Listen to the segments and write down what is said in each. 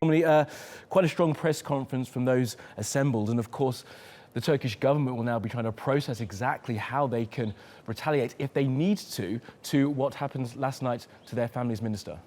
Quite a strong press conference from those assembled, and of course the Turkish government will now be trying to process exactly how they can retaliate, if they need to what happened last night to their family's minister.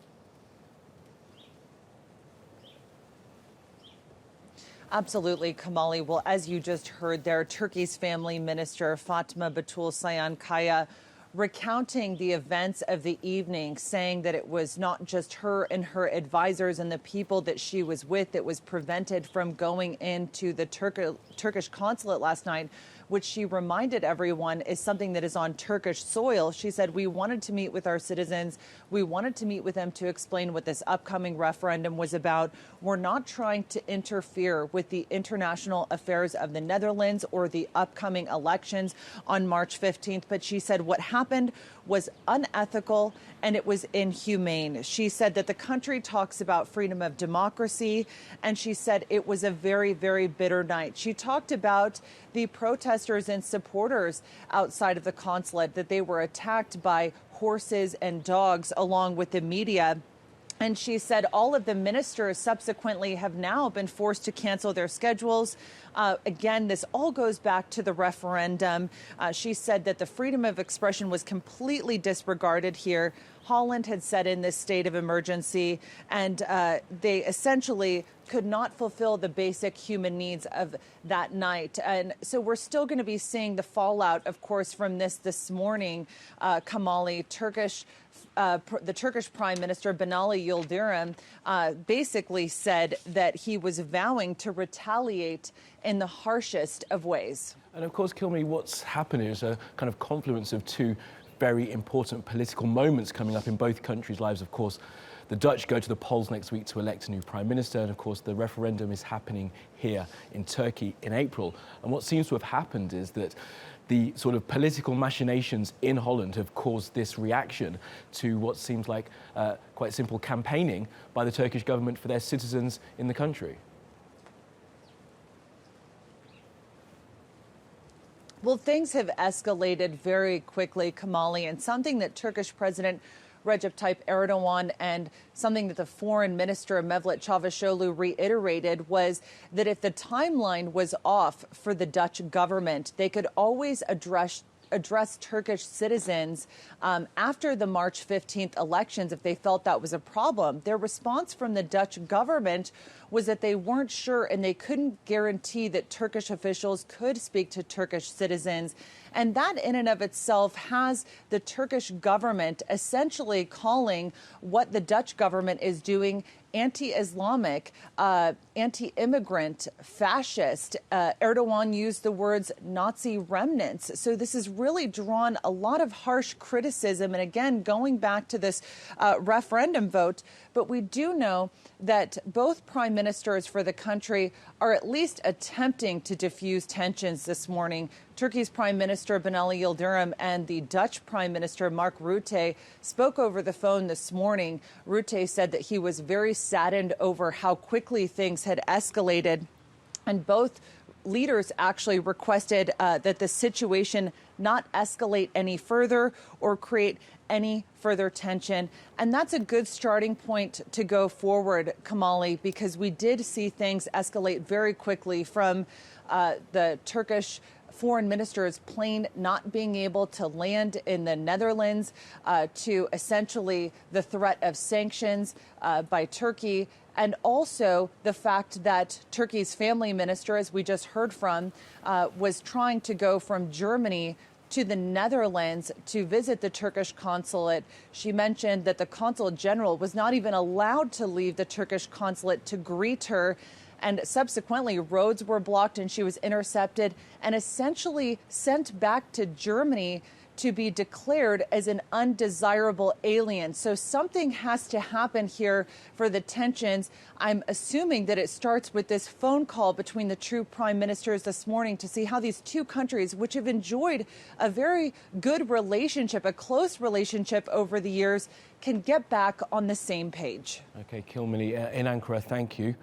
Absolutely, Kamali. Well, as you just heard there, Turkey's family minister Fatma Batul Sayan Kaya recounting the events of the evening, saying that it was not just her and her advisors and the people that she was with that was prevented from going into the Turkish consulate last night, which she reminded everyone is something that is on Turkish soil. She said, we wanted to meet with our citizens. We wanted to meet with them to explain what this upcoming referendum was about. We're not trying to interfere with the international affairs of the Netherlands or the upcoming elections on March 15th. But she said what happened was unethical and it was inhumane. She said that the country talks about freedom of democracy, and she said it was a very, very bitter night. She talked about the protesters and supporters outside of the consulate, that they were attacked by horses and dogs along with the media. And she said all of the ministers subsequently have now been forced to cancel their schedules. Again, this all goes back to the referendum. She said that the freedom of expression was completely disregarded here. Holland had set in this state of emergency, and they essentially could not fulfill the basic human needs of that night. And so we're still going to be seeing the fallout, of course, from this morning. Kamali, the Turkish Prime Minister Binali Yildirim basically said that he was vowing to retaliate in the harshest of ways. And of course, Kilmeny, what's happened is a kind of confluence of two very important political moments coming up in both countries' lives. Of course, the Dutch go to the polls next week to elect a new prime minister, and of course the referendum is happening here in Turkey in April. And what seems to have happened is that the sort of political machinations in Holland have caused this reaction to what seems like quite simple campaigning by the Turkish government for their citizens in the country. Well, things have escalated very quickly, Kamali, and something that Turkish President Recep Tayyip Erdogan and something that the foreign minister Mevlut Çavuşoğlu reiterated was that if the timeline was off for the Dutch government, they could always address Turkish citizens after the March 15th elections if they felt that was a problem. Their response from the Dutch government was that they weren't sure and they couldn't guarantee that Turkish officials could speak to Turkish citizens. And that in and of itself has the Turkish government essentially calling what the Dutch government is doing anti-Islamic, anti-immigrant, fascist. Erdogan used the words Nazi remnants. So this has really drawn a lot of harsh criticism. And again, going back to this referendum vote, but we do know that both prime ministers for the country are at least attempting to diffuse tensions this morning. Turkey's Prime Minister Binali Yildirim and the Dutch Prime Minister Mark Rutte spoke over the phone this morning. Rutte said that he was very saddened over how quickly things had escalated, and both leaders actually requested that the situation not escalate any further or create any further tension. And that's a good starting point to go forward, Kamali, because we did see things escalate very quickly from the Turkish foreign minister's plane not being able to land in the Netherlands to essentially the threat of sanctions by Turkey. And also the fact that Turkey's family minister, as we just heard from, was trying to go from Germany to the Netherlands to visit the Turkish consulate. She mentioned that the consul general was not even allowed to leave the Turkish consulate to greet her. And subsequently, roads were blocked and she was intercepted and essentially sent back to Germany to be declared as an undesirable alien. So something has to happen here for the tensions. I'm assuming that it starts with this phone call between the two prime ministers this morning to see how these two countries, which have enjoyed a very good relationship, a close relationship over the years, can get back on the same page. Okay, Kilmeny in Ankara, thank you.